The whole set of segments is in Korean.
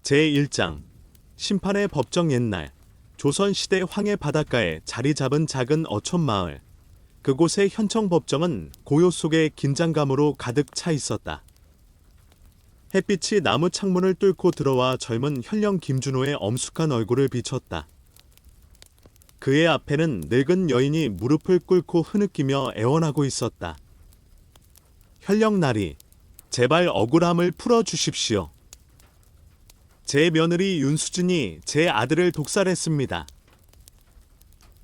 제1장 심판의 법정. 옛날 조선시대 황해 바닷가에 자리 잡은 작은 어촌마을. 그곳의 현청법정은 고요 속의 긴장감으로 가득 차 있었다. 햇빛이 나무 창문을 뚫고 들어와 젊은 현령 김준호의 엄숙한 얼굴을 비췄다. 그의 앞에는 늙은 여인이 무릎을 꿇고 흐느끼며 애원하고 있었다. 현령 나리, 제발 억울함을 풀어주십시오. 제 며느리 윤수진이 제 아들을 독살했습니다.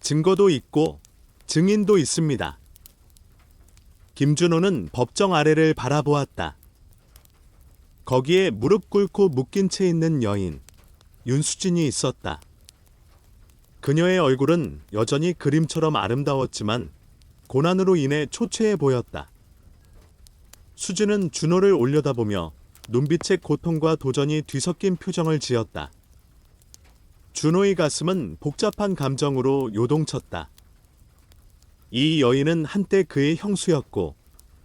증거도 있고 증인도 있습니다. 김준호는 법정 아래를 바라보았다. 거기에 무릎 꿇고 묶인 채 있는 여인, 윤수진이 있었다. 그녀의 얼굴은 여전히 그림처럼 아름다웠지만 고난으로 인해 초췌해 보였다. 수진은 준호를 올려다보며 눈빛의 고통과 도전이 뒤섞인 표정을 지었다. 준호의 가슴은 복잡한 감정으로 요동쳤다. 이 여인은 한때 그의 형수였고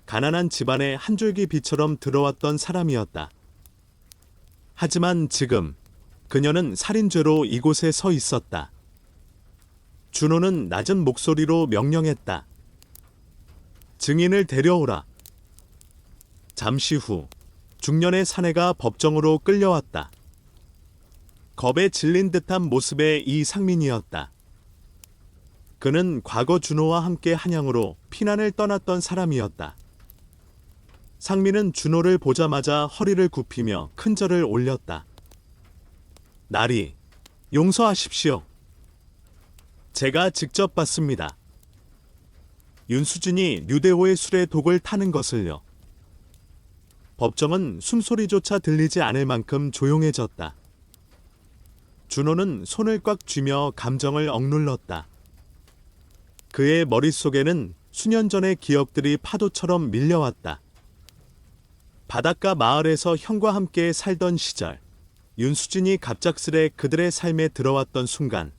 가난한 집안의 한 줄기 빛처럼 들어왔던 사람이었다. 하지만 지금 그녀는 살인죄로 이곳에 서 있었다. 준호는 낮은 목소리로 명령했다. 증인을 데려오라. 잠시 후 중년의 사내가 법정으로 끌려왔다. 겁에 질린 듯한 모습의 이상민이었다. 그는 과거 준호와 함께 한양으로 피난을 떠났던 사람이었다. 상민은 준호를 보자마자 허리를 굽히며 큰 절을 올렸다. 나리, 용서하십시오. 제가 직접 봤습니다. 윤수진이 류대호의 술에 독을 타는 것을요. 법정은 숨소리조차 들리지 않을 만큼 조용해졌다. 준호는 손을 꽉 쥐며 감정을 억눌렀다. 그의 머릿속에는 수년 전의 기억들이 파도처럼 밀려왔다. 바닷가 마을에서 형과 함께 살던 시절, 윤수진이 갑작스레 그들의 삶에 들어왔던 순간,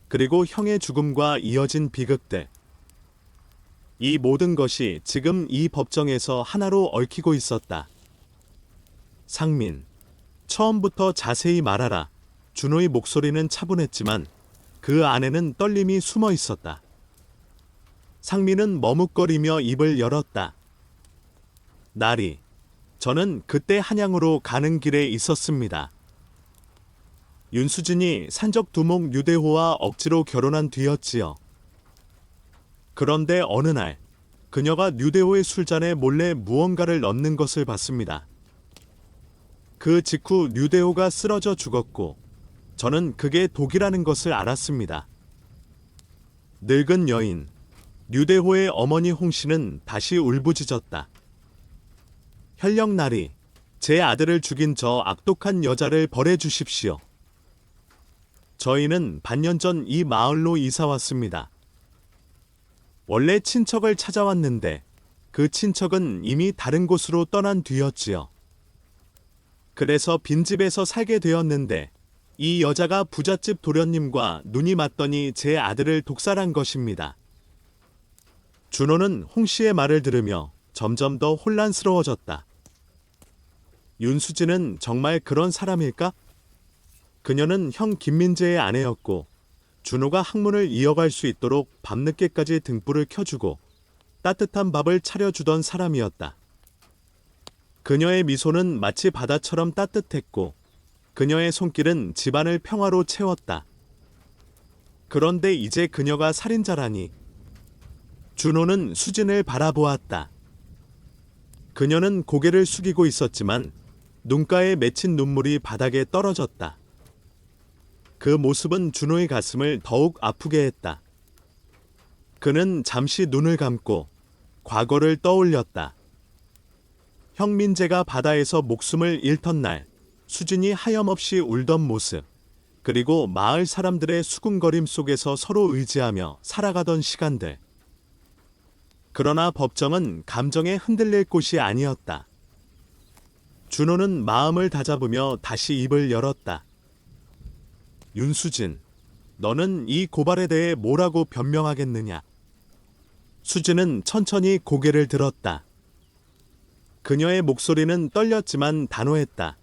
그리고 형의 죽음과 이어진 비극들. 이 모든 것이 지금 이 법정에서 하나로 얽히고 있었다. 상민, 처음부터 자세히 말하라. 준호의 목소리는 차분했지만 그 안에는 떨림이 숨어 있었다. 상민은 머뭇거리며 입을 열었다. 나리, 저는 그때 한양으로 가는 길에 있었습니다. 윤수진이 산적 두목 류대호와 억지로 결혼한 뒤였지요. 그런데 어느 날 그녀가 류대호의 술잔에 몰래 무언가를 넣는 것을 봤습니다. 그 직후 류대호가 쓰러져 죽었고 저는 그게 독이라는 것을 알았습니다. 늙은 여인, 류대호의 어머니 홍씨는 다시 울부짖었다. 현령 나리, 제 아들을 죽인 저 악독한 여자를 벌해 주십시오. 저희는 반년 전 이 마을로 이사 왔습니다. 원래 친척을 찾아왔는데 그 친척은 이미 다른 곳으로 떠난 뒤였지요. 그래서 빈집에서 살게 되었는데 이 여자가 부잣집 도련님과 눈이 맞더니 제 아들을 독살한 것입니다. 준호는 홍 씨의 말을 들으며 점점 더 혼란스러워졌다. 윤수진은 정말 그런 사람일까? 그녀는 형 김민재의 아내였고 준호가 학문을 이어갈 수 있도록 밤늦게까지 등불을 켜주고 따뜻한 밥을 차려주던 사람이었다. 그녀의 미소는 마치 바다처럼 따뜻했고 그녀의 손길은 집안을 평화로 채웠다. 그런데 이제 그녀가 살인자라니. 준호는 수진을 바라보았다. 그녀는 고개를 숙이고 있었지만 눈가에 맺힌 눈물이 바닥에 떨어졌다. 그 모습은 준호의 가슴을 더욱 아프게 했다. 그는 잠시 눈을 감고 과거를 떠올렸다. 형민재가 바다에서 목숨을 잃던 날, 수진이 하염없이 울던 모습, 그리고 마을 사람들의 수군거림 속에서 서로 의지하며 살아가던 시간들. 그러나 법정은 감정에 흔들릴 곳이 아니었다. 준호는 마음을 다잡으며 다시 입을 열었다. 윤수진, 너는 이 고발에 대해 뭐라고 변명하겠느냐? 수진은 천천히 고개를 들었다. 그녀의 목소리는 떨렸지만 단호했다.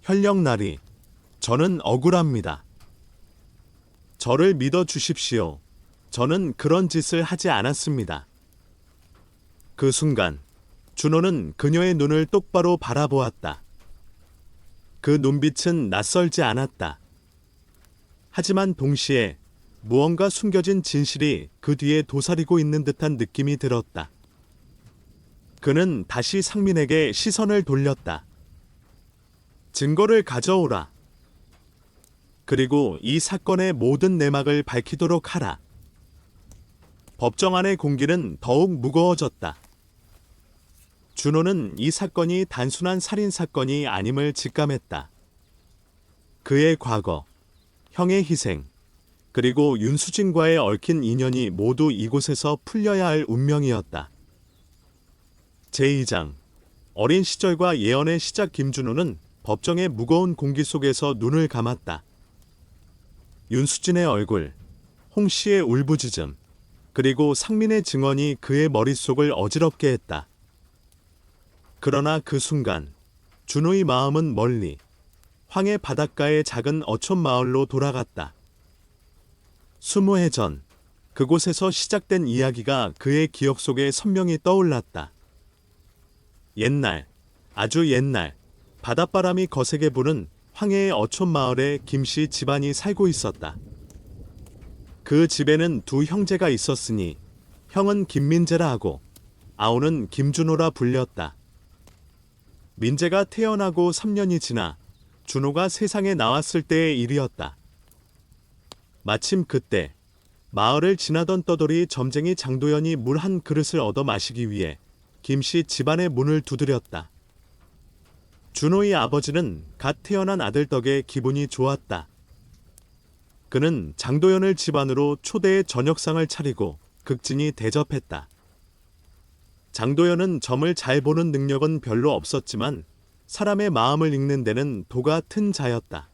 현령나리, 저는 억울합니다. 저를 믿어 주십시오. 저는 그런 짓을 하지 않았습니다. 그 순간 준호는 그녀의 눈을 똑바로 바라보았다. 그 눈빛은 낯설지 않았다. 하지만 동시에 무언가 숨겨진 진실이 그 뒤에 도사리고 있는 듯한 느낌이 들었다. 그는 다시 상민에게 시선을 돌렸다. 증거를 가져오라. 그리고 이 사건의 모든 내막을 밝히도록 하라. 법정 안의 공기는 더욱 무거워졌다. 준호는 이 사건이 단순한 살인 사건이 아님을 직감했다. 그의 과거, 형의 희생, 그리고 윤수진과의 얽힌 인연이 모두 이곳에서 풀려야 할 운명이었다. 제2장, 어린 시절과 예언의 시작. 김준호는 법정의 무거운 공기 속에서 눈을 감았다. 윤수진의 얼굴, 홍 씨의 울부짖음, 그리고 상민의 증언이 그의 머릿속을 어지럽게 했다. 그러나 그 순간 준호의 마음은 멀리 황해 바닷가의 작은 어촌 마을로 돌아갔다. 20해 전 그곳에서 시작된 이야기가 그의 기억 속에 선명히 떠올랐다. 옛날, 아주 옛날 바닷바람이 거세게 부는 황해의 어촌 마을에 김씨 집안이 살고 있었다. 그 집에는 두 형제가 있었으니 형은 김민재라 하고 아우는 김준호라 불렸다. 민재가 태어나고 3년이 지나 준호가 세상에 나왔을 때의 일이었다. 마침 그때 마을을 지나던 떠돌이 점쟁이 장도연이 물 한 그릇을 얻어 마시기 위해 김씨 집안의 문을 두드렸다. 준호의 아버지는 갓 태어난 아들 덕에 기분이 좋았다. 그는 장도연을 집안으로 초대해 저녁상을 차리고 극진히 대접했다. 장도연은 점을 잘 보는 능력은 별로 없었지만 사람의 마음을 읽는 데는 도가 튼 자였다.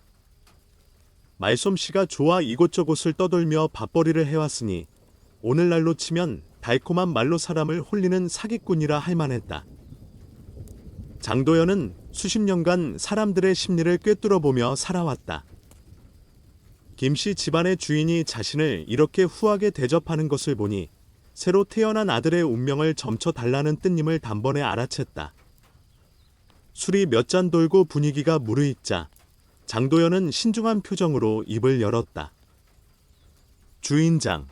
말솜씨가 좋아 이곳저곳을 떠돌며 밥벌이를 해왔으니 오늘날로 치면 달콤한 말로 사람을 홀리는 사기꾼이라 할 만했다. 장도연은 수십 년간 사람들의 심리를 꿰뚫어보며 살아왔다. 김씨 집안의 주인이 자신을 이렇게 후하게 대접하는 것을 보니 새로 태어난 아들의 운명을 점쳐달라는 뜻임을 단번에 알아챘다. 술이 몇 잔 돌고 분위기가 무르익자 장도연은 신중한 표정으로 입을 열었다. 주인장,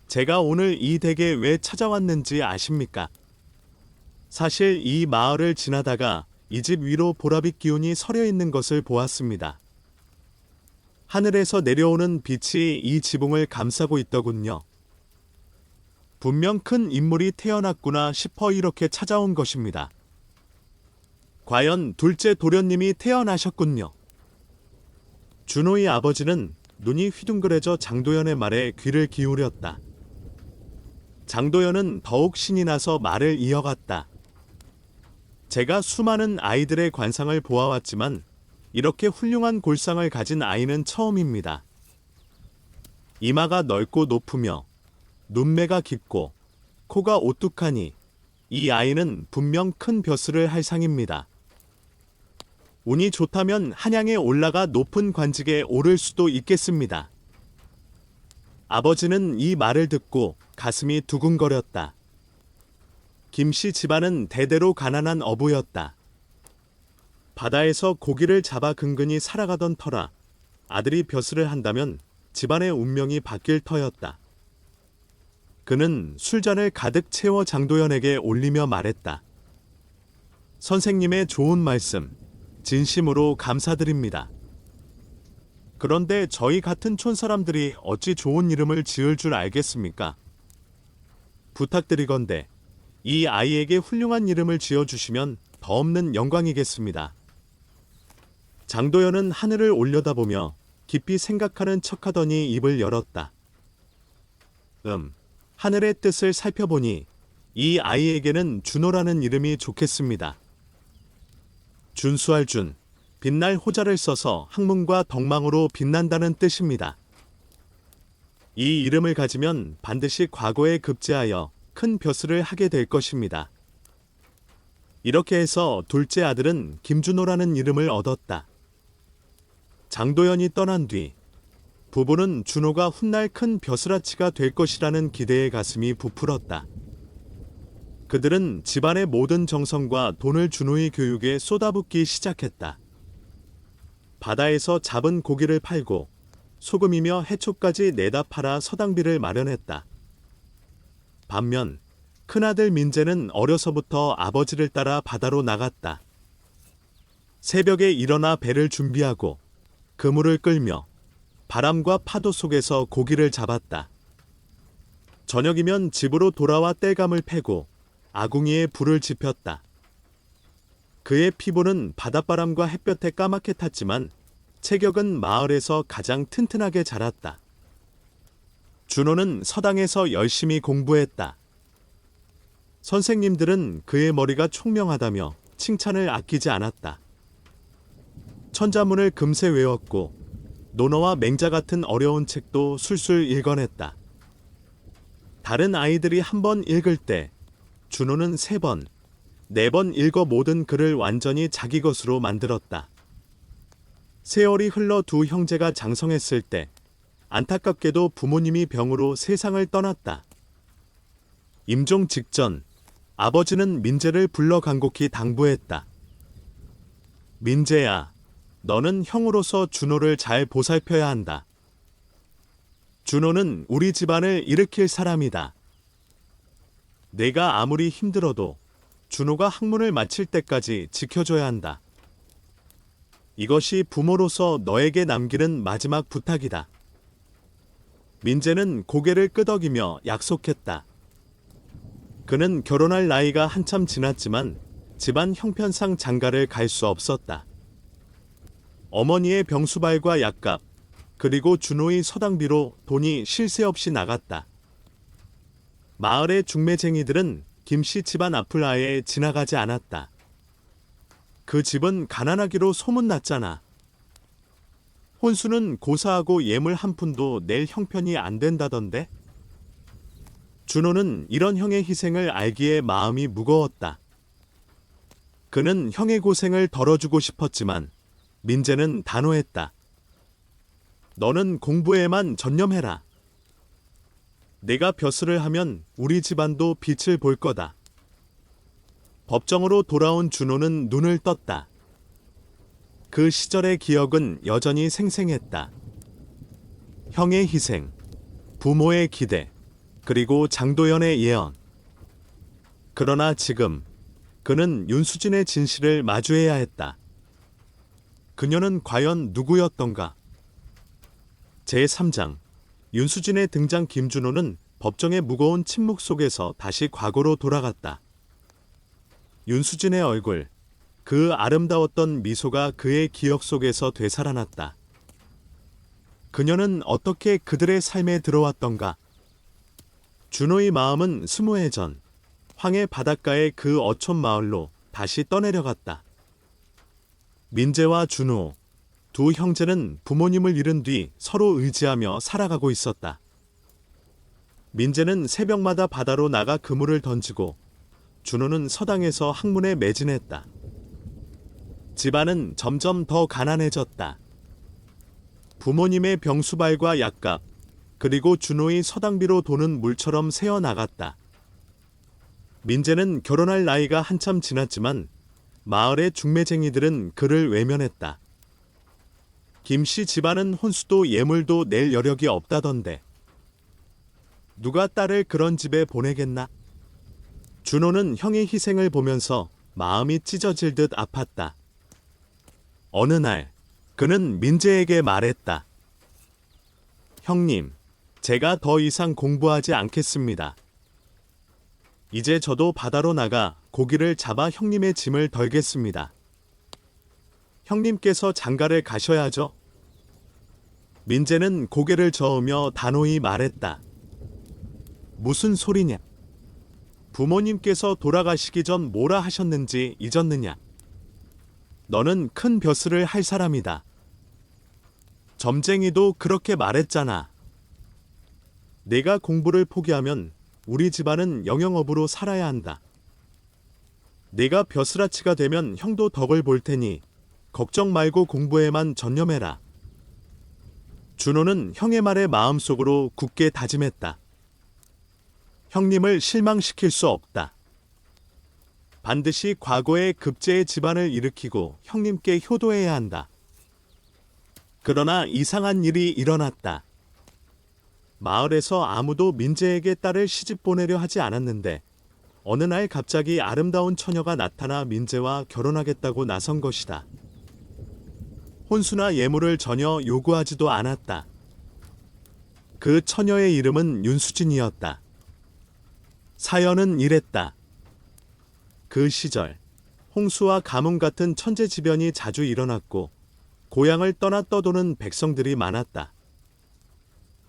제가 오늘 이 댁에 왜 찾아왔는지 아십니까? 사실 이 마을을 지나다가 이 집 위로 보랏빛 기운이 서려 있는 것을 보았습니다. 하늘에서 내려오는 빛이 이 지붕을 감싸고 있더군요. 분명 큰 인물이 태어났구나 싶어 이렇게 찾아온 것입니다. 과연 둘째 도련님이 태어나셨군요. 준호의 아버지는 눈이 휘둥그레져 장도연의 말에 귀를 기울였다. 장도연은 더욱 신이 나서 말을 이어갔다. 제가 수많은 아이들의 관상을 보아왔지만 이렇게 훌륭한 골상을 가진 아이는 처음입니다. 이마가 넓고 높으며 눈매가 깊고 코가 오뚝하니 이 아이는 분명 큰 벼슬을 할 상입니다. 운이 좋다면 한양에 올라가 높은 관직에 오를 수도 있겠습니다. 아버지는 이 말을 듣고 가슴이 두근거렸다. 김씨 집안은 대대로 가난한 어부였다. 바다에서 고기를 잡아 근근히 살아가던 터라 아들이 벼슬을 한다면 집안의 운명이 바뀔 터였다. 그는 술잔을 가득 채워 장도연에게 올리며 말했다. 선생님의 좋은 말씀, 진심으로 감사드립니다. 그런데 저희 같은 촌 사람들이 어찌 좋은 이름을 지을 줄 알겠습니까? 부탁드리건대 이 아이에게 훌륭한 이름을 지어주시면 더 없는 영광이겠습니다. 장도연은 하늘을 올려다보며 깊이 생각하는 척하더니 입을 열었다. 하늘의 뜻을 살펴보니 이 아이에게는 준호라는 이름이 좋겠습니다. 준수할 준, 빛날 호자를 써서 학문과 덕망으로 빛난다는 뜻입니다. 이 이름을 가지면 반드시 과거에 급제하여 큰 벼슬을 하게 될 것입니다. 이렇게 해서 둘째 아들은 김준호라는 이름을 얻었다. 장도연이 떠난 뒤 부부는 준호가 훗날 큰 벼슬아치가 될 것이라는 기대에 가슴이 부풀었다. 그들은 집안의 모든 정성과 돈을 준호의 교육에 쏟아붓기 시작했다. 바다에서 잡은 고기를 팔고 소금이며 해초까지 내다 팔아 서당비를 마련했다. 반면 큰아들 민재는 어려서부터 아버지를 따라 바다로 나갔다. 새벽에 일어나 배를 준비하고 그물을 끌며 바람과 파도 속에서 고기를 잡았다. 저녁이면 집으로 돌아와 땔감을 패고 아궁이에 불을 지폈다. 그의 피부는 바닷바람과 햇볕에 까맣게 탔지만 체격은 마을에서 가장 튼튼하게 자랐다. 준호는 서당에서 열심히 공부했다. 선생님들은 그의 머리가 총명하다며 칭찬을 아끼지 않았다. 천자문을 금세 외웠고 논어와 맹자 같은 어려운 책도 술술 읽어냈다. 다른 아이들이 한 번 읽을 때 준호는 3번, 4번 읽어 모든 글을 완전히 자기 것으로 만들었다. 세월이 흘러 두 형제가 장성했을 때 안타깝게도 부모님이 병으로 세상을 떠났다. 임종 직전 아버지는 민재를 불러 간곡히 당부했다. 민재야, 너는 형으로서 준호를 잘 보살펴야 한다. 준호는 우리 집안을 일으킬 사람이다. 내가 아무리 힘들어도 준호가 학문을 마칠 때까지 지켜줘야 한다. 이것이 부모로서 너에게 남기는 마지막 부탁이다. 민재는 고개를 끄덕이며 약속했다. 그는 결혼할 나이가 한참 지났지만 집안 형편상 장가를 갈 수 없었다. 어머니의 병수발과 약값, 그리고 준호의 서당비로 돈이 쉴 새 없이 나갔다. 마을의 중매쟁이들은 김씨 집안 앞을 아예 지나가지 않았다. 그 집은 가난하기로 소문났잖아. 혼수는 고사하고 예물 한 푼도 낼 형편이 안 된다던데? 준호는 이런 형의 희생을 알기에 마음이 무거웠다. 그는 형의 고생을 덜어주고 싶었지만 민재는 단호했다. 너는 공부에만 전념해라. 내가 벼슬을 하면 우리 집안도 빛을 볼 거다. 법정으로 돌아온 준호는 눈을 떴다. 그 시절의 기억은 여전히 생생했다. 형의 희생, 부모의 기대, 그리고 장도연의 예언. 그러나 지금 그는 윤수진의 진실을 마주해야 했다. 그녀는 과연 누구였던가? 제3장 윤수진의 등장. 김준호는 법정의 무거운 침묵 속에서 다시 과거로 돌아갔다. 윤수진의 얼굴, 그 아름다웠던 미소가 그의 기억 속에서 되살아났다. 그녀는 어떻게 그들의 삶에 들어왔던가? 준호의 마음은 20해 전 황해 바닷가의 그 어촌 마을로 다시 떠내려갔다. 민재와 준호, 두 형제는 부모님을 잃은 뒤 서로 의지하며 살아가고 있었다. 민재는 새벽마다 바다로 나가 그물을 던지고 준호는 서당에서 학문에 매진했다. 집안은 점점 더 가난해졌다. 부모님의 병수발과 약값, 그리고 준호의 서당비로 돈은 물처럼 새어나갔다. 민재는 결혼할 나이가 한참 지났지만 마을의 중매쟁이들은 그를 외면했다. 김씨 집안은 혼수도 예물도 낼 여력이 없다던데. 누가 딸을 그런 집에 보내겠나? 준호는 형의 희생을 보면서 마음이 찢어질 듯 아팠다. 어느 날 그는 민재에게 말했다. 형님, 제가 더 이상 공부하지 않겠습니다. 이제 저도 바다로 나가 고기를 잡아 형님의 짐을 덜겠습니다. 형님께서 장가를 가셔야죠. 민재는 고개를 저으며 단호히 말했다. 무슨 소리냐? 부모님께서 돌아가시기 전 뭐라 하셨는지 잊었느냐? 너는 큰 벼슬을 할 사람이다. 점쟁이도 그렇게 말했잖아. 내가 공부를 포기하면 우리 집안은 영영업으로 살아야 한다. 내가 벼슬아치가 되면 형도 덕을 볼 테니 걱정 말고 공부에만 전념해라. 준호는 형의 말에 마음속으로 굳게 다짐했다. 형님을 실망시킬 수 없다. 반드시 과거의 급제의 집안을 일으키고 형님께 효도해야 한다. 그러나 이상한 일이 일어났다. 마을에서 아무도 민재에게 딸을 시집 보내려 하지 않았는데 어느 날 갑자기 아름다운 처녀가 나타나 민재와 결혼하겠다고 나선 것이다. 혼수나 예물을 전혀 요구하지도 않았다. 그 처녀의 이름은 윤수진이었다. 사연은 이랬다. 그 시절 홍수와 가뭄 같은 천재지변이 자주 일어났고 고향을 떠나 떠도는 백성들이 많았다.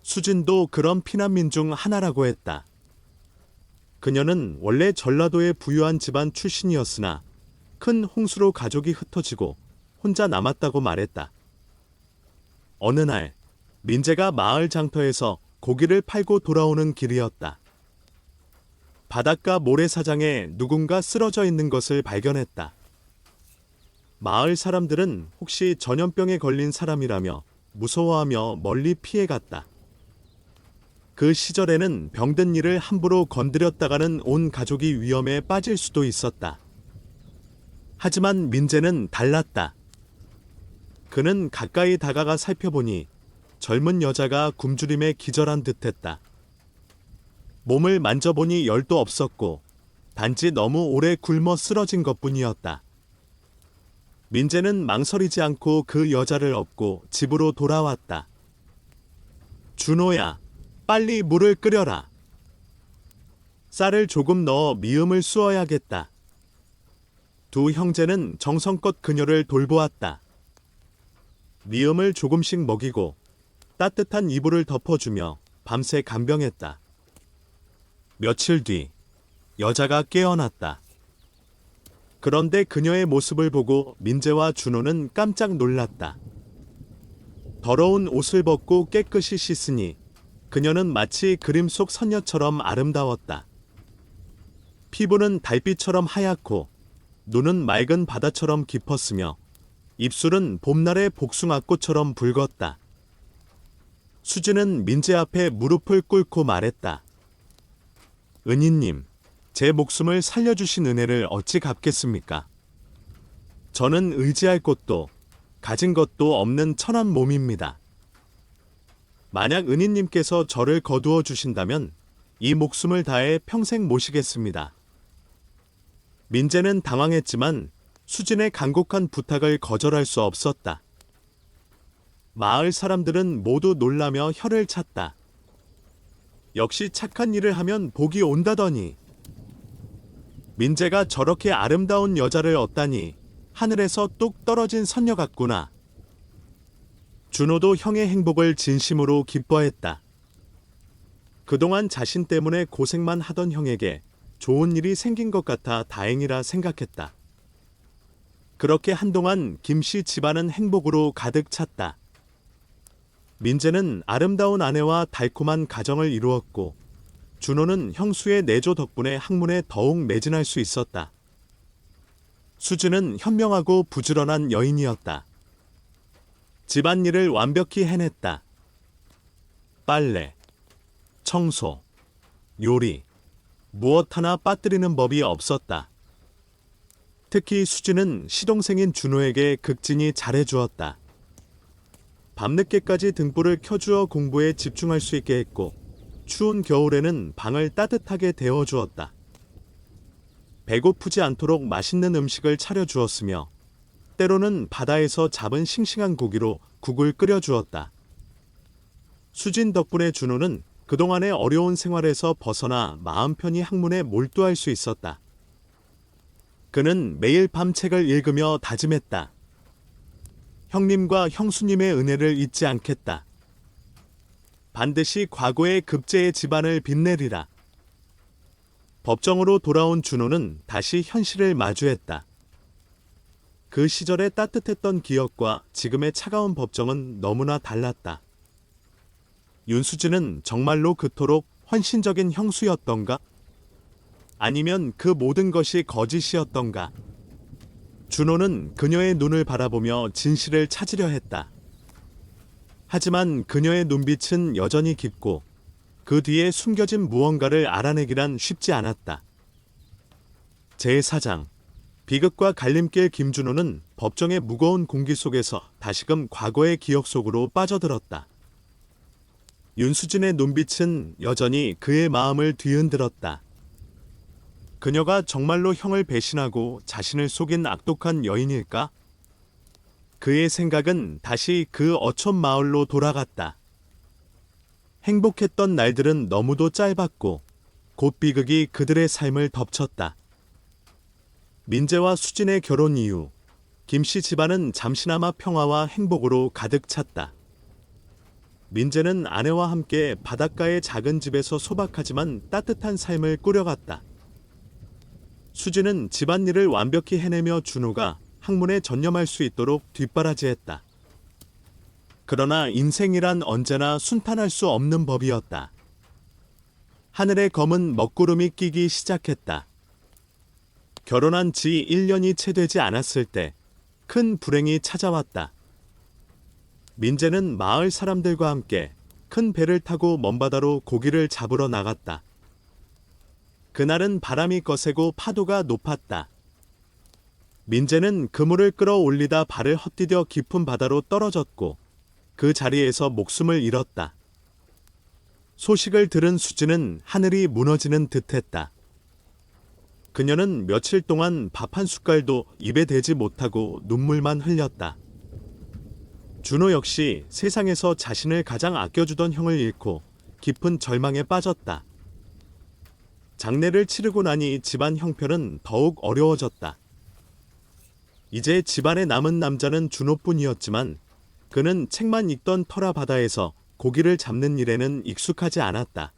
수진도 그런 피난민 중 하나라고 했다. 그녀는 원래 전라도의 부유한 집안 출신이었으나 큰 홍수로 가족이 흩어지고 혼자 남았다고 말했다. 어느 날 민재가 마을 장터에서 고기를 팔고 돌아오는 길이었다. 바닷가 모래사장에 누군가 쓰러져 있는 것을 발견했다. 마을 사람들은 혹시 전염병에 걸린 사람이라며 무서워하며 멀리 피해갔다. 그 시절에는 병든 이를 함부로 건드렸다가는 온 가족이 위험에 빠질 수도 있었다. 하지만 민재는 달랐다. 그는 가까이 다가가 살펴보니 젊은 여자가 굶주림에 기절한 듯했다. 몸을 만져보니 열도 없었고 단지 너무 오래 굶어 쓰러진 것뿐이었다. 민재는 망설이지 않고 그 여자를 업고 집으로 돌아왔다. 준호야, 빨리 물을 끓여라. 쌀을 조금 넣어 미음을 쑤어야겠다. 두 형제는 정성껏 그녀를 돌보았다. 미음을 조금씩 먹이고 따뜻한 이불을 덮어주며 밤새 간병했다. 며칠 뒤 여자가 깨어났다. 그런데 그녀의 모습을 보고 민재와 준호는 깜짝 놀랐다. 더러운 옷을 벗고 깨끗이 씻으니 그녀는 마치 그림 속 선녀처럼 아름다웠다. 피부는 달빛처럼 하얗고 눈은 맑은 바다처럼 깊었으며 입술은 봄날의 복숭아꽃처럼 붉었다. 수진은 민재 앞에 무릎을 꿇고 말했다. 은희님, 제 목숨을 살려주신 은혜를 어찌 갚겠습니까? 저는 의지할 곳도 가진 것도 없는 천한 몸입니다. 만약 은희님께서 저를 거두어 주신다면 이 목숨을 다해 평생 모시겠습니다. 민재는 당황했지만 수진의 간곡한 부탁을 거절할 수 없었다. 마을 사람들은 모두 놀라며 혀를 찼다. 역시 착한 일을 하면 복이 온다더니 민재가 저렇게 아름다운 여자를 얻다니 하늘에서 뚝 떨어진 선녀 같구나. 준호도 형의 행복을 진심으로 기뻐했다. 그동안 자신 때문에 고생만 하던 형에게 좋은 일이 생긴 것 같아 다행이라 생각했다. 그렇게 한동안 김씨 집안은 행복으로 가득 찼다. 민재는 아름다운 아내와 달콤한 가정을 이루었고 준호는 형수의 내조 덕분에 학문에 더욱 매진할 수 있었다. 수진은 현명하고 부지런한 여인이었다. 집안일을 완벽히 해냈다. 빨래, 청소, 요리, 무엇 하나 빠뜨리는 법이 없었다. 특히 수진은 시동생인 준호에게 극진히 잘해주었다. 밤늦게까지 등불을 켜주어 공부에 집중할 수 있게 했고 추운 겨울에는 방을 따뜻하게 데워주었다. 배고프지 않도록 맛있는 음식을 차려주었으며 때로는 바다에서 잡은 싱싱한 고기로 국을 끓여주었다. 수진 덕분에 준호는 그동안의 어려운 생활에서 벗어나 마음 편히 학문에 몰두할 수 있었다. 그는 매일 밤 책을 읽으며 다짐했다. 형님과 형수님의 은혜를 잊지 않겠다. 반드시 과거의 급제의 집안을 빛내리라. 법정으로 돌아온 준호는 다시 현실을 마주했다. 그 시절의 따뜻했던 기억과 지금의 차가운 법정은 너무나 달랐다. 윤수진은 정말로 그토록 헌신적인 형수였던가? 아니면 그 모든 것이 거짓이었던가? 준호는 그녀의 눈을 바라보며 진실을 찾으려 했다. 하지만 그녀의 눈빛은 여전히 깊고 그 뒤에 숨겨진 무언가를 알아내기란 쉽지 않았다. 제4장 비극과 갈림길. 김준호는 법정의 무거운 공기 속에서 다시금 과거의 기억 속으로 빠져들었다. 윤수진의 눈빛은 여전히 그의 마음을 뒤흔들었다. 그녀가 정말로 형을 배신하고 자신을 속인 악독한 여인일까? 그의 생각은 다시 그 어촌 마을로 돌아갔다. 행복했던 날들은 너무도 짧았고 곧 비극이 그들의 삶을 덮쳤다. 민재와 수진의 결혼 이후 김씨 집안은 잠시나마 평화와 행복으로 가득 찼다. 민재는 아내와 함께 바닷가의 작은 집에서 소박하지만 따뜻한 삶을 꾸려갔다. 수진은 집안일을 완벽히 해내며 준호가 학문에 전념할 수 있도록 뒷바라지했다. 그러나 인생이란 언제나 순탄할 수 없는 법이었다. 하늘에 검은 먹구름이 끼기 시작했다. 결혼한 지 1년이 채 되지 않았을 때 큰 불행이 찾아왔다. 민재는 마을 사람들과 함께 큰 배를 타고 먼바다로 고기를 잡으러 나갔다. 그날은 바람이 거세고 파도가 높았다. 민재는 그물을 끌어올리다 발을 헛디뎌 깊은 바다로 떨어졌고 그 자리에서 목숨을 잃었다. 소식을 들은 수진은 하늘이 무너지는 듯했다. 그녀는 며칠 동안 밥 한 숟갈도 입에 대지 못하고 눈물만 흘렸다. 준호 역시 세상에서 자신을 가장 아껴주던 형을 잃고 깊은 절망에 빠졌다. 장례를 치르고 나니 집안 형편은 더욱 어려워졌다. 이제 집안에 남은 남자는 준호뿐이었지만 그는 책만 읽던 터라 바다에서 고기를 잡는 일에는 익숙하지 않았다.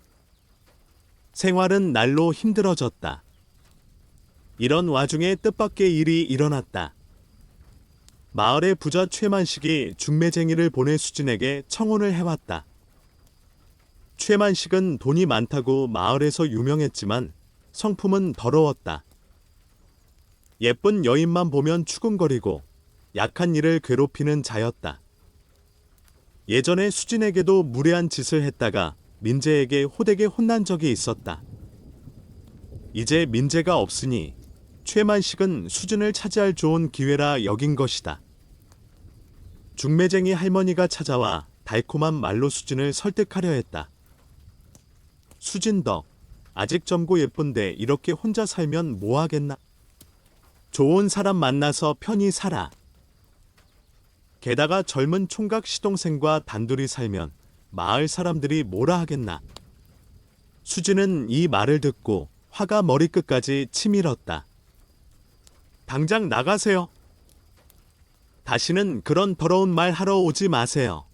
생활은 날로 힘들어졌다. 이런 와중에 뜻밖의 일이 일어났다. 마을의 부자 최만식이 중매쟁이를 보내 수진에게 청혼을 해왔다. 최만식은 돈이 많다고 마을에서 유명했지만 성품은 더러웠다. 예쁜 여인만 보면 추궁거리고 약한 이를 괴롭히는 자였다. 예전에 수진에게도 무례한 짓을 했다가 민재에게 호되게 혼난 적이 있었다. 이제 민재가 없으니 최만식은 수진을 차지할 좋은 기회라 여긴 것이다. 중매쟁이 할머니가 찾아와 달콤한 말로 수진을 설득하려 했다. 수진 덕, 아직 젊고 예쁜데 이렇게 혼자 살면 뭐하겠나? 좋은 사람 만나서 편히 살아. 게다가 젊은 총각 시동생과 단둘이 살면 마을 사람들이 뭐라 하겠나? 수진은 이 말을 듣고 화가 머리끝까지 치밀었다. 당장 나가세요. 다시는 그런 더러운 말 하러 오지 마세요.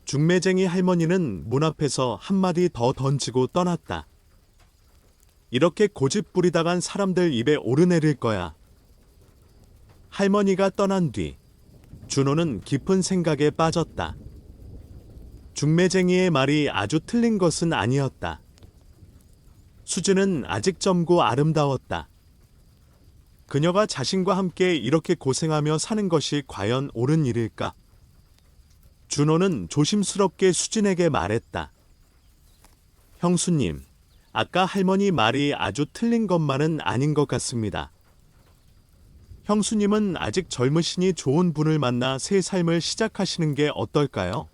중매쟁이 할머니는 문 앞에서 한마디 더 던지고 떠났다. 이렇게 고집 부리다간 사람들 입에 오르내릴 거야. 할머니가 떠난 뒤 준호는 깊은 생각에 빠졌다. 중매쟁이의 말이 아주 틀린 것은 아니었다. 수진은 아직 젊고 아름다웠다. 그녀가 자신과 함께 이렇게 고생하며 사는 것이 과연 옳은 일일까? 준호는 조심스럽게 수진에게 말했다. 형수님, 아까 할머니 말이 아주 틀린 것만은 아닌 것 같습니다. 형수님은 아직 젊으시니 좋은 분을 만나 새 삶을 시작하시는 게 어떨까요?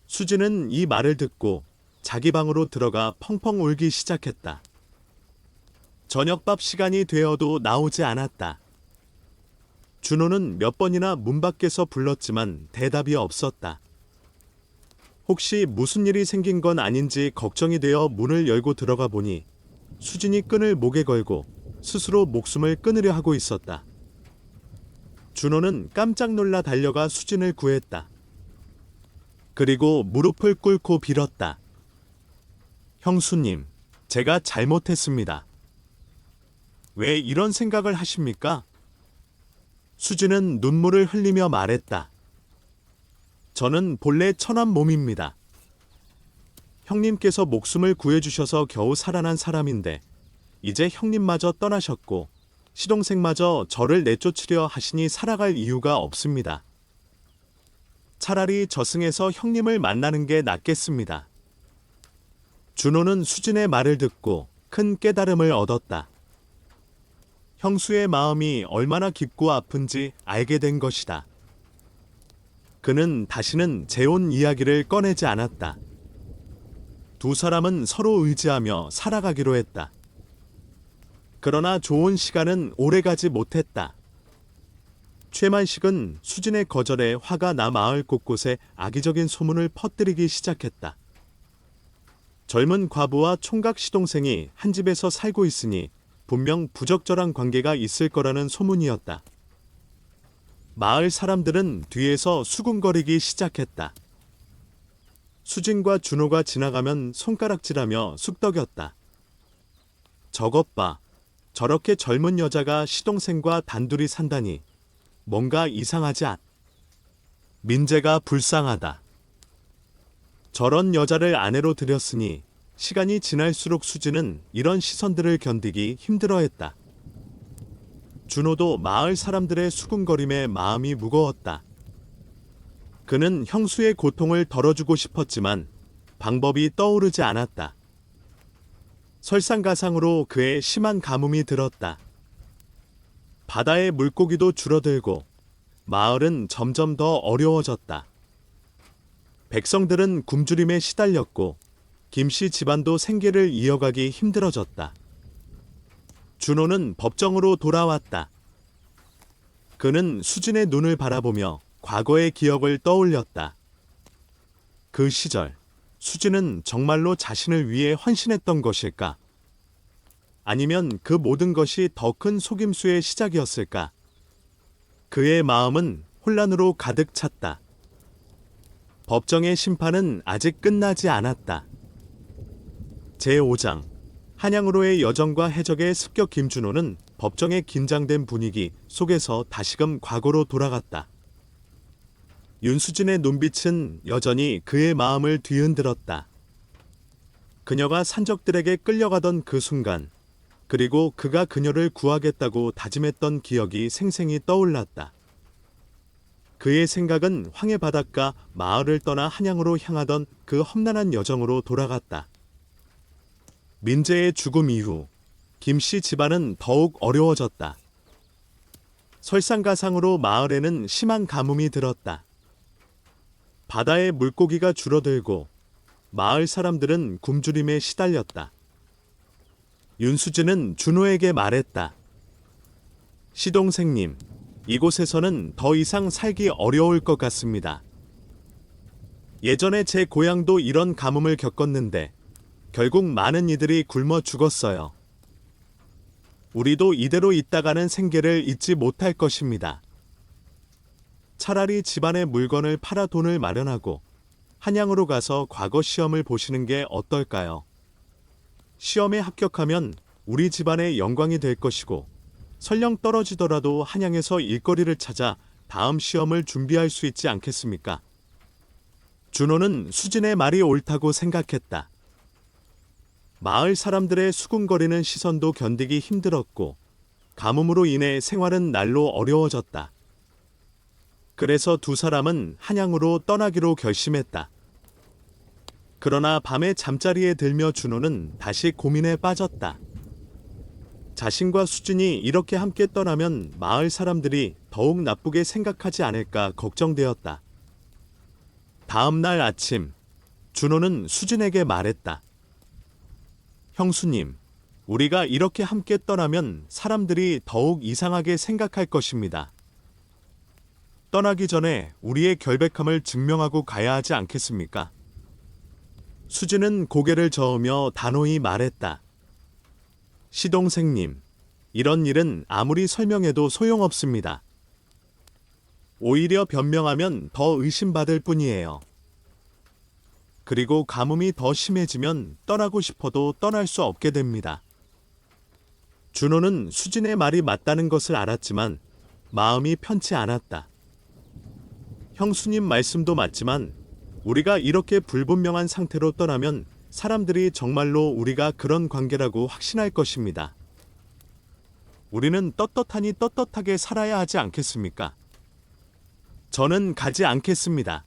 수진은 이 말을 듣고 자기 방으로 들어가 펑펑 울기 시작했다. 저녁밥 시간이 되어도 나오지 않았다. 준호는 몇 번이나 문 밖에서 불렀지만 대답이 없었다. 혹시 무슨 일이 생긴 건 아닌지 걱정이 되어 문을 열고 들어가 보니 수진이 끈을 목에 걸고 스스로 목숨을 끊으려 하고 있었다. 준호는 깜짝 놀라 달려가 수진을 구했다. 그리고 무릎을 꿇고 빌었다. 형수님, 제가 잘못했습니다. 왜 이런 생각을 하십니까? 수진은 눈물을 흘리며 말했다. 저는 본래 천한 몸입니다. 형님께서 목숨을 구해주셔서 겨우 살아난 사람인데 이제 형님마저 떠나셨고 시동생마저 저를 내쫓으려 하시니 살아갈 이유가 없습니다. 차라리 저승에서 형님을 만나는 게 낫겠습니다. 준호는 수진의 말을 듣고 큰 깨달음을 얻었다. 형수의 마음이 얼마나 깊고 아픈지 알게 된 것이다. 그는 다시는 재혼 이야기를 꺼내지 않았다. 두 사람은 서로 의지하며 살아가기로 했다. 그러나 좋은 시간은 오래가지 못했다. 최만식은 수진의 거절에 화가 나 마을 곳곳에 악의적인 소문을 퍼뜨리기 시작했다. 젊은 과부와 총각 시동생이 한 집에서 살고 있으니 분명 부적절한 관계가 있을 거라는 소문이었다. 마을 사람들은 뒤에서 수군거리기 시작했다. 수진과 준호가 지나가면 손가락질하며 쑥덕였다. 저것 봐. 저렇게 젊은 여자가 시동생과 단둘이 산다니 뭔가 이상하지 않. 민재가 불쌍하다. 저런 여자를 아내로 들였으니 시간이 지날수록 수진은 이런 시선들을 견디기 힘들어했다. 준호도 마을 사람들의 수군거림에 마음이 무거웠다. 그는 형수의 고통을 덜어주고 싶었지만 방법이 떠오르지 않았다. 설상가상으로 그의 심한 가뭄이 들었다. 바다의 물고기도 줄어들고 마을은 점점 더 어려워졌다. 백성들은 굶주림에 시달렸고 김씨 집안도 생계를 이어가기 힘들어졌다. 준호는 법정으로 돌아왔다. 그는 수진의 눈을 바라보며 과거의 기억을 떠올렸다. 그 시절 수진은 정말로 자신을 위해 헌신했던 것일까? 아니면 그 모든 것이 더 큰 속임수의 시작이었을까? 그의 마음은 혼란으로 가득 찼다. 법정의 심판은 아직 끝나지 않았다. 제5장 한양으로의 여정과 해적의 습격. 김준호는 법정의 긴장된 분위기 속에서 다시금 과거로 돌아갔다. 윤수진의 눈빛은 여전히 그의 마음을 뒤흔들었다. 그녀가 산적들에게 끌려가던 그 순간, 그리고 그가 그녀를 구하겠다고 다짐했던 기억이 생생히 떠올랐다. 그의 생각은 황해 바닷가 마을을 떠나 한양으로 향하던 그 험난한 여정으로 돌아갔다. 민재의 죽음 이후 김씨 집안은 더욱 어려워졌다. 설상가상으로 마을에는 심한 가뭄이 들었다. 바다의 물고기가 줄어들고 마을 사람들은 굶주림에 시달렸다. 윤수진은 준호에게 말했다. 시동생님, 이곳에서는 더 이상 살기 어려울 것 같습니다. 예전에 제 고향도 이런 가뭄을 겪었는데 결국 많은 이들이 굶어 죽었어요. 우리도 이대로 있다가는 생계를 잊지 못할 것입니다. 차라리 집안의 물건을 팔아 돈을 마련하고 한양으로 가서 과거 시험을 보시는 게 어떨까요? 시험에 합격하면 우리 집안의 영광이 될 것이고 설령 떨어지더라도 한양에서 일거리를 찾아 다음 시험을 준비할 수 있지 않겠습니까? 준호는 수진의 말이 옳다고 생각했다. 마을 사람들의 수군거리는 시선도 견디기 힘들었고 가뭄으로 인해 생활은 날로 어려워졌다. 그래서 두 사람은 한양으로 떠나기로 결심했다. 그러나 밤에 잠자리에 들며 준호는 다시 고민에 빠졌다. 자신과 수진이 이렇게 함께 떠나면 마을 사람들이 더욱 나쁘게 생각하지 않을까 걱정되었다. 다음 날 아침, 준호는 수진에게 말했다. 형수님, 우리가 이렇게 함께 떠나면 사람들이 더욱 이상하게 생각할 것입니다. 떠나기 전에 우리의 결백함을 증명하고 가야 하지 않겠습니까? 수진은 고개를 저으며 단호히 말했다. 시동생님, 이런 일은 아무리 설명해도 소용없습니다. 오히려 변명하면 더 의심받을 뿐이에요. 그리고 가뭄이 더 심해지면 떠나고 싶어도 떠날 수 없게 됩니다. 준호는 수진의 말이 맞다는 것을 알았지만 마음이 편치 않았다. 형수님 말씀도 맞지만 우리가 이렇게 불분명한 상태로 떠나면 사람들이 정말로 우리가 그런 관계라고 확신할 것입니다. 우리는 떳떳하니 떳떳하게 살아야 하지 않겠습니까? 저는 가지 않겠습니다.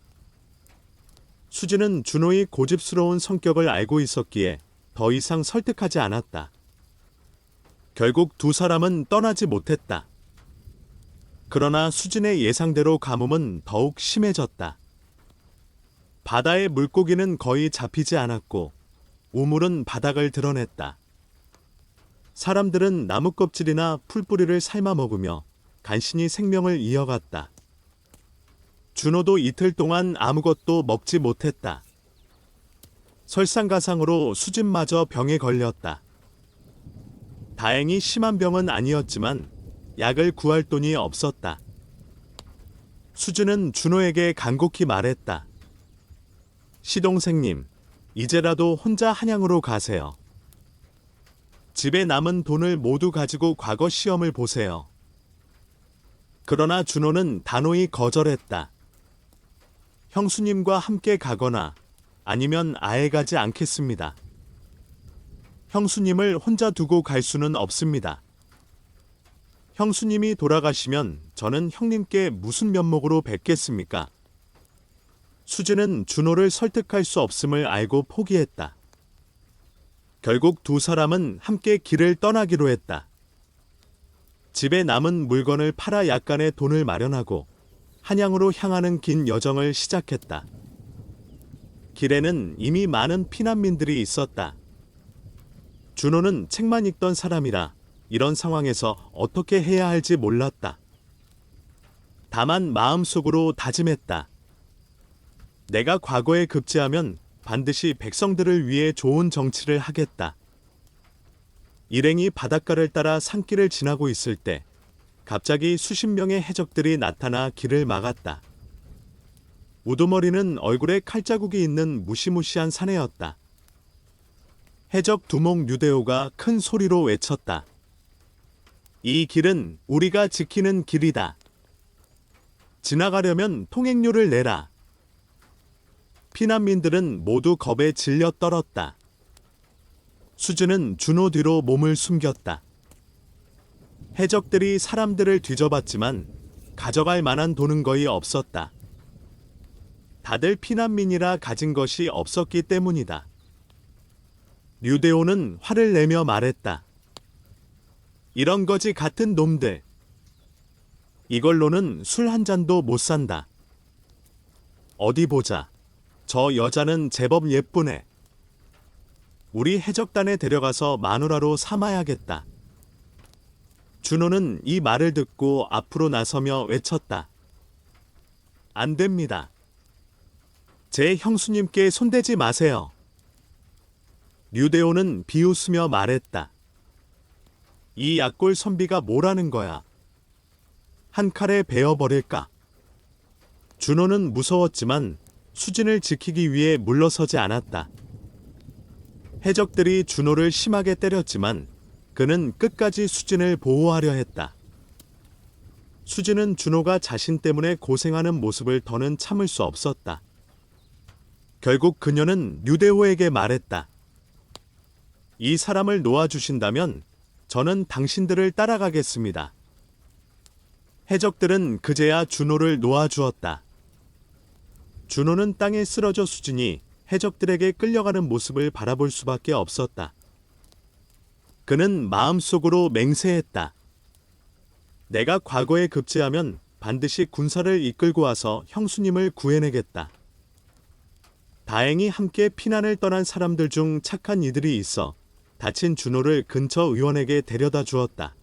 수지는 준호의 고집스러운 성격을 알고 있었기에 더 이상 설득하지 않았다. 결국 두 사람은 떠나지 못했다. 그러나 수진의 예상대로 가뭄은 더욱 심해졌다. 바다의 물고기는 거의 잡히지 않았고 우물은 바닥을 드러냈다. 사람들은 나무 껍질이나 풀뿌리를 삶아 먹으며 간신히 생명을 이어갔다. 준호도 이틀 동안 아무것도 먹지 못했다. 설상가상으로 수진마저 병에 걸렸다. 다행히 심한 병은 아니었지만 약을 구할 돈이 없었다. 수진은 준호에게 간곡히 말했다. 시동생님, 이제라도 혼자 한양으로 가세요. 집에 남은 돈을 모두 가지고 과거 시험을 보세요. 그러나 준호는 단호히 거절했다. 형수님과 함께 가거나 아니면 아예 가지 않겠습니다. 형수님을 혼자 두고 갈 수는 없습니다. 형수님이 돌아가시면 저는 형님께 무슨 면목으로 뵙겠습니까? 수진은 준호를 설득할 수 없음을 알고 포기했다. 결국 두 사람은 함께 길을 떠나기로 했다. 집에 남은 물건을 팔아 약간의 돈을 마련하고 한양으로 향하는 긴 여정을 시작했다. 길에는 이미 많은 피난민들이 있었다. 준호는 책만 읽던 사람이라 이런 상황에서 어떻게 해야 할지 몰랐다. 다만 마음속으로 다짐했다. 내가 과거에 급제하면 반드시 백성들을 위해 좋은 정치를 하겠다. 일행이 바닷가를 따라 산길을 지나고 있을 때 갑자기 수십 명의 해적들이 나타나 길을 막았다. 우두머리는 얼굴에 칼자국이 있는 무시무시한 사내였다. 해적 두목 류대호가 큰 소리로 외쳤다. 이 길은 우리가 지키는 길이다. 지나가려면 통행료를 내라. 피난민들은 모두 겁에 질려 떨었다. 수진은 준호 뒤로 몸을 숨겼다. 해적들이 사람들을 뒤져봤지만 가져갈 만한 돈은 거의 없었다. 다들 피난민이라 가진 것이 없었기 때문이다. 류대호는 화를 내며 말했다. 이런 거지 같은 놈들. 이걸로는 술 한 잔도 못 산다. 어디 보자. 저 여자는 제법 예쁘네. 우리 해적단에 데려가서 마누라로 삼아야겠다. 준호는 이 말을 듣고 앞으로 나서며 외쳤다. 안 됩니다. 제 형수님께 손대지 마세요. 류대호는 비웃으며 말했다. 이 약골 선비가 뭐라는 거야. 한 칼에 베어버릴까. 준호는 무서웠지만 수진을 지키기 위해 물러서지 않았다. 해적들이 준호를 심하게 때렸지만 그는 끝까지 수진을 보호하려 했다. 수진은 준호가 자신 때문에 고생하는 모습을 더는 참을 수 없었다. 결국 그녀는 류대호에게 말했다. 이 사람을 놓아주신다면 저는 당신들을 따라가겠습니다. 해적들은 그제야 준호를 놓아주었다. 준호는 땅에 쓰러져 수진이 해적들에게 끌려가는 모습을 바라볼 수밖에 없었다. 그는 마음속으로 맹세했다. 내가 과거에 급제하면 반드시 군사를 이끌고 와서 형수님을 구해내겠다. 다행히 함께 피난을 떠난 사람들 중 착한 이들이 있어 다친 준호를 근처 의원에게 데려다 주었다.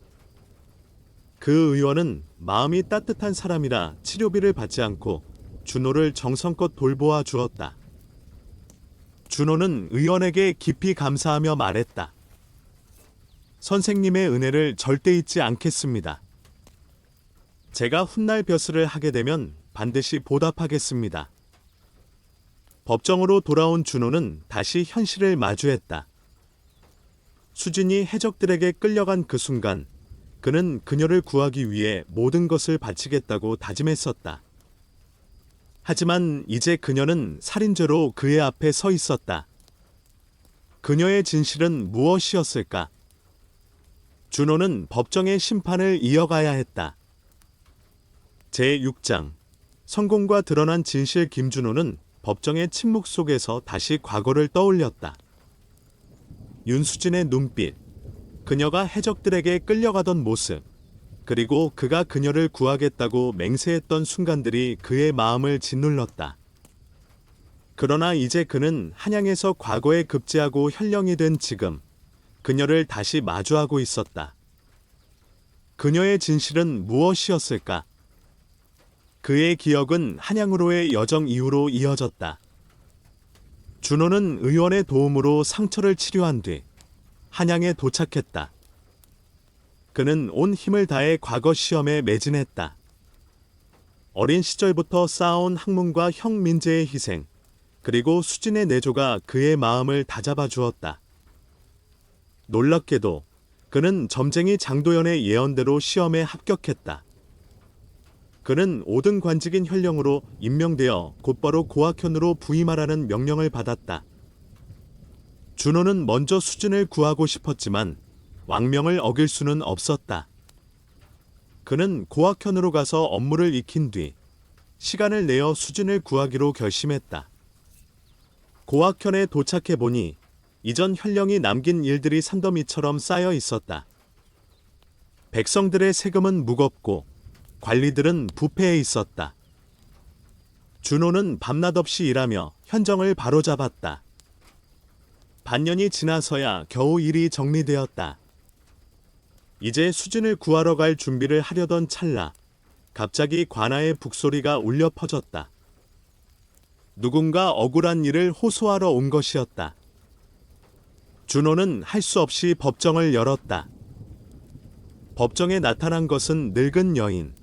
그 의원은 마음이 따뜻한 사람이라 치료비를 받지 않고 준호를 정성껏 돌보아 주었다. 준호는 의원에게 깊이 감사하며 말했다. 선생님의 은혜를 절대 잊지 않겠습니다. 제가 훗날 벼슬을 하게 되면 반드시 보답하겠습니다. 법정으로 돌아온 준호는 다시 현실을 마주했다. 수진이 해적들에게 끌려간 그 순간 그는 그녀를 구하기 위해 모든 것을 바치겠다고 다짐했었다. 하지만 이제 그녀는 살인죄로 그의 앞에 서 있었다. 그녀의 진실은 무엇이었을까? 준호는 법정의 심판을 이어가야 했다. 제6장 성공과 드러난 진실. 김준호는 법정의 침묵 속에서 다시 과거를 떠올렸다. 윤수진의 눈빛, 그녀가 해적들에게 끌려가던 모습, 그리고 그가 그녀를 구하겠다고 맹세했던 순간들이 그의 마음을 짓눌렀다. 그러나 이제 그는 한양에서 과거에 급제하고 현령이 된 지금, 그녀를 다시 마주하고 있었다. 그녀의 진실은 무엇이었을까? 그의 기억은 한양으로의 여정 이후로 이어졌다. 준호는 의원의 도움으로 상처를 치료한 뒤 한양에 도착했다. 그는 온 힘을 다해 과거 시험에 매진했다. 어린 시절부터 쌓아온 학문과 형 민재의 희생, 그리고 수진의 내조가 그의 마음을 다잡아 주었다. 놀랍게도 그는 점쟁이 장도연의 예언대로 시험에 합격했다. 그는 5등 관직인 현령으로 임명되어 곧바로 고학현으로 부임하라는 명령을 받았다. 준호는 먼저 수진을 구하고 싶었지만 왕명을 어길 수는 없었다. 그는 고학현으로 가서 업무를 익힌 뒤 시간을 내어 수진을 구하기로 결심했다. 고학현에 도착해 보니 이전 현령이 남긴 일들이 산더미처럼 쌓여 있었다. 백성들의 세금은 무겁고 관리들은 부패해 있었다. 준호는 밤낮 없이 일하며 현정을 바로잡았다. 반년이 지나서야 겨우 일이 정리되었다. 이제 수진을 구하러 갈 준비를 하려던 찰나 갑자기 관아의 북소리가 울려 퍼졌다. 누군가 억울한 일을 호소하러 온 것이었다. 준호는 할 수 없이 법정을 열었다. 법정에 나타난 것은 늙은 여인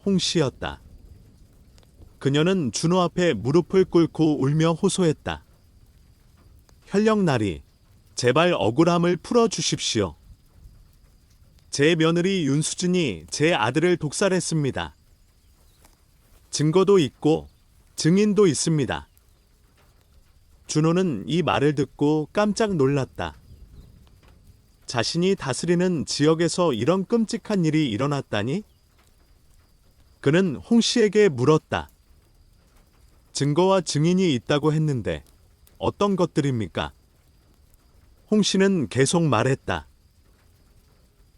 홍씨였다. 그녀는 준호 앞에 무릎을 꿇고 울며 호소했다. 현령나리, 제발 억울함을 풀어주십시오. 제 며느리 윤수진이 제 아들을 독살했습니다. 증거도 있고 증인도 있습니다. 준호는 이 말을 듣고 깜짝 놀랐다. 자신이 다스리는 지역에서 이런 끔찍한 일이 일어났다니? 그는 홍 씨에게 물었다. 증거와 증인이 있다고 했는데 어떤 것들입니까? 홍 씨는 계속 말했다.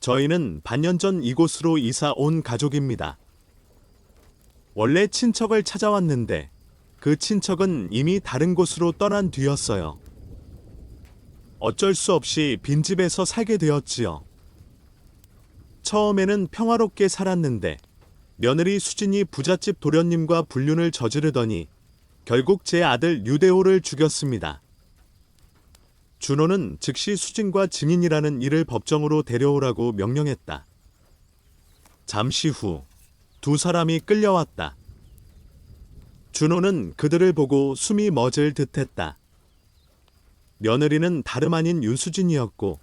저희는 반년 전 이곳으로 이사 온 가족입니다. 원래 친척을 찾아왔는데 그 친척은 이미 다른 곳으로 떠난 뒤였어요. 어쩔 수 없이 빈집에서 살게 되었지요. 처음에는 평화롭게 살았는데 며느리 수진이 부잣집 도련님과 불륜을 저지르더니 결국 제 아들 유대호를 죽였습니다. 준호는 즉시 수진과 증인이라는 이를 법정으로 데려오라고 명령했다. 잠시 후 두 사람이 끌려왔다. 준호는 그들을 보고 숨이 멎을 듯했다. 며느리는 다름 아닌 윤수진이었고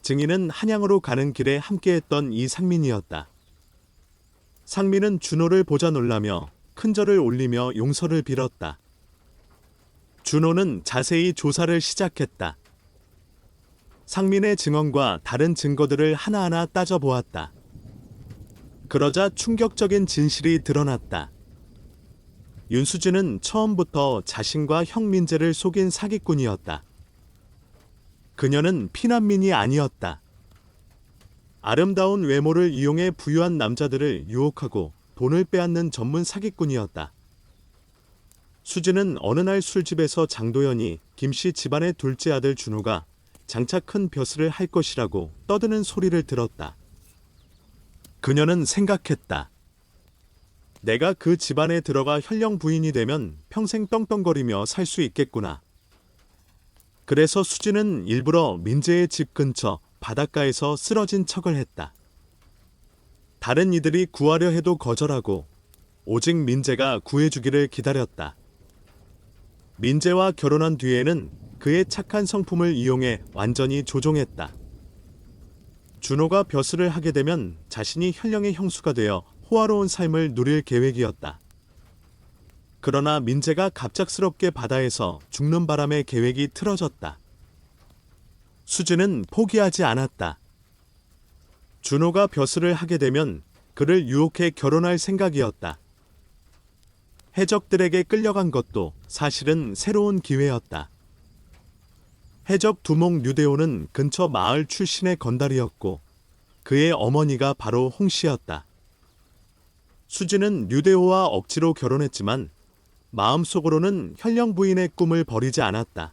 증인은 한양으로 가는 길에 함께했던 이상민이었다. 상민은 준호를 보자 놀라며 큰절을 올리며 용서를 빌었다. 준호는 자세히 조사를 시작했다. 상민의 증언과 다른 증거들을 하나하나 따져보았다. 그러자 충격적인 진실이 드러났다. 윤수진은 처음부터 자신과 형 민재를 속인 사기꾼이었다. 그녀는 피난민이 아니었다. 아름다운 외모를 이용해 부유한 남자들을 유혹하고 돈을 빼앗는 전문 사기꾼이었다. 수진은 어느 날 술집에서 장도연이 김씨 집안의 둘째 아들 준호가 장차 큰 벼슬을 할 것이라고 떠드는 소리를 들었다. 그녀는 생각했다. 내가 그 집안에 들어가 현령 부인이 되면 평생 떵떵거리며 살 수 있겠구나. 그래서 수진은 일부러 민재의 집 근처 바닷가에서 쓰러진 척을 했다. 다른 이들이 구하려 해도 거절하고 오직 민재가 구해주기를 기다렸다. 민재와 결혼한 뒤에는 그의 착한 성품을 이용해 완전히 조종했다. 준호가 벼슬을 하게 되면 자신이 현령의 형수가 되어 호화로운 삶을 누릴 계획이었다. 그러나 민재가 갑작스럽게 바다에서 죽는 바람에 계획이 틀어졌다. 수진은 포기하지 않았다. 준호가 벼슬을 하게 되면 그를 유혹해 결혼할 생각이었다. 해적들에게 끌려간 것도 사실은 새로운 기회였다. 해적 두목 류대호는 근처 마을 출신의 건달이었고 그의 어머니가 바로 홍씨였다. 수지는 류대호와 억지로 결혼했지만 마음속으로는 현령 부인의 꿈을 버리지 않았다.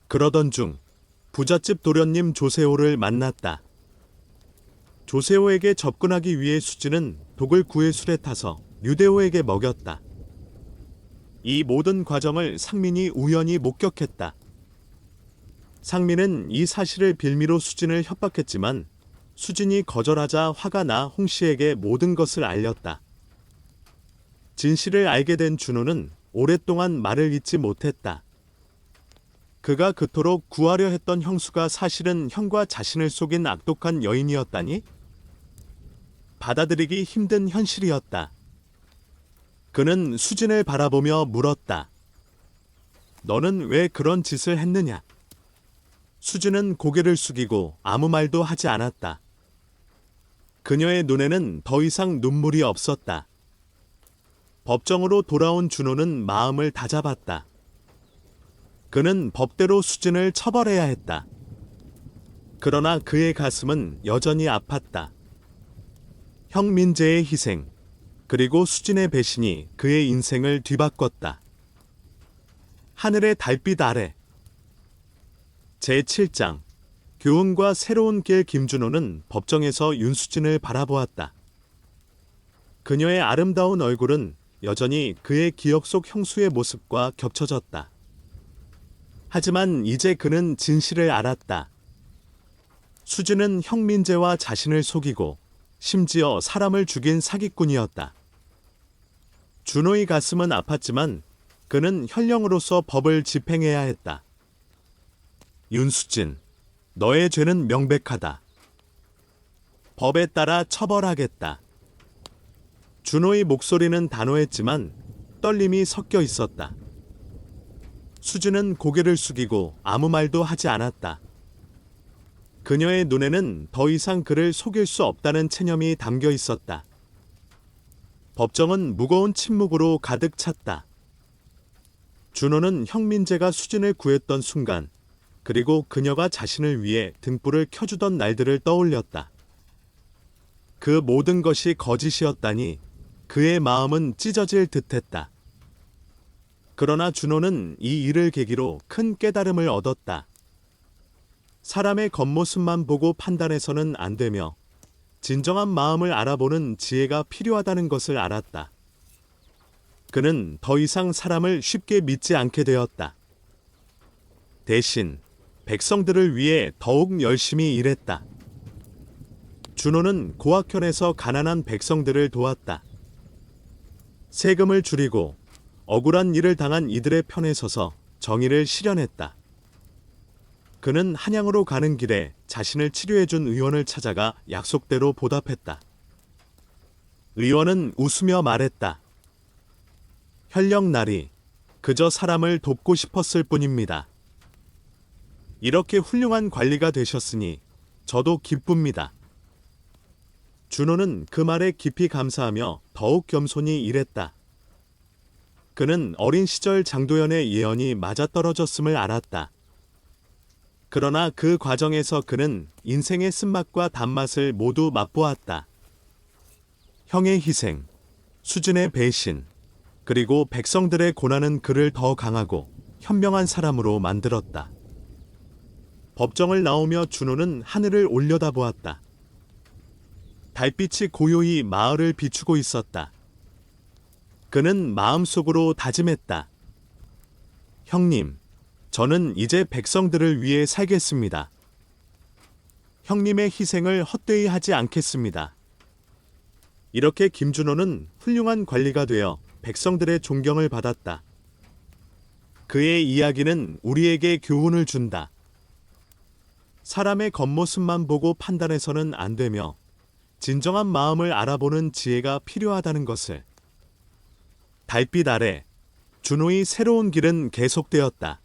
그러던 중 부잣집 도련님 조세호를 만났다. 조세호에게 접근하기 위해 수지는 독을 구해 술에 타서 류대호에게 먹였다. 이 모든 과정을 상민이 우연히 목격했다. 상민은 이 사실을 빌미로 수진을 협박했지만 수진이 거절하자 화가 나 홍씨에게 모든 것을 알렸다. 진실을 알게 된 준호는 오랫동안 말을 잇지 못했다. 그가 그토록 구하려 했던 형수가 사실은 형과 자신을 속인 악독한 여인이었다니? 받아들이기 힘든 현실이었다. 그는 수진을 바라보며 물었다. 너는 왜 그런 짓을 했느냐? 수진은 고개를 숙이고 아무 말도 하지 않았다. 그녀의 눈에는 더 이상 눈물이 없었다. 법정으로 돌아온 준호는 마음을 다잡았다. 그는 법대로 수진을 처벌해야 했다. 그러나 그의 가슴은 여전히 아팠다. 형 민재의 희생, 그리고 수진의 배신이 그의 인생을 뒤바꿨다. 하늘의 달빛 아래. 제7장 교훈과 새로운 길. 김준호는 법정에서 윤수진을 바라보았다. 그녀의 아름다운 얼굴은 여전히 그의 기억 속 형수의 모습과 겹쳐졌다. 하지만 이제 그는 진실을 알았다. 수진은 형 민재와 자신을 속이고 심지어 사람을 죽인 사기꾼이었다. 준호의 가슴은 아팠지만 그는 현령으로서 법을 집행해야 했다. 윤수진, 너의 죄는 명백하다. 법에 따라 처벌하겠다. 준호의 목소리는 단호했지만 떨림이 섞여 있었다. 수진은 고개를 숙이고 아무 말도 하지 않았다. 그녀의 눈에는 더 이상 그를 속일 수 없다는 체념이 담겨 있었다. 법정은 무거운 침묵으로 가득 찼다. 준호는 형민재가 수진을 구했던 순간, 그리고 그녀가 자신을 위해 등불을 켜주던 날들을 떠올렸다. 그 모든 것이 거짓이었다니 그의 마음은 찢어질 듯했다. 그러나 준호는 이 일을 계기로 큰 깨달음을 얻었다. 사람의 겉모습만 보고 판단해서는 안 되며 진정한 마음을 알아보는 지혜가 필요하다는 것을 알았다. 그는 더 이상 사람을 쉽게 믿지 않게 되었다. 대신 백성들을 위해 더욱 열심히 일했다. 준호는 고학현에서 가난한 백성들을 도왔다. 세금을 줄이고 억울한 일을 당한 이들의 편에 서서 정의를 실현했다. 그는 한양으로 가는 길에 자신을 치료해준 의원을 찾아가 약속대로 보답했다. 의원은 웃으며 말했다. 현령날이 그저 사람을 돕고 싶었을 뿐입니다. 이렇게 훌륭한 관리가 되셨으니 저도 기쁩니다. 준호는 그 말에 깊이 감사하며 더욱 겸손히 일했다. 그는 어린 시절 장도연의 예언이 맞아떨어졌음을 알았다. 그러나 그 과정에서 그는 인생의 쓴맛과 단맛을 모두 맛보았다. 형의 희생, 수진의 배신, 그리고 백성들의 고난은 그를 더 강하고 현명한 사람으로 만들었다. 법정을 나오며 준호는 하늘을 올려다보았다. 달빛이 고요히 마을을 비추고 있었다. 그는 마음속으로 다짐했다. 형님, 저는 이제 백성들을 위해 살겠습니다. 형님의 희생을 헛되이 하지 않겠습니다. 이렇게 김준호는 훌륭한 관리가 되어 백성들의 존경을 받았다. 그의 이야기는 우리에게 교훈을 준다. 사람의 겉모습만 보고 판단해서는 안 되며 진정한 마음을 알아보는 지혜가 필요하다는 것을. 달빛 아래 준호의 새로운 길은 계속되었다.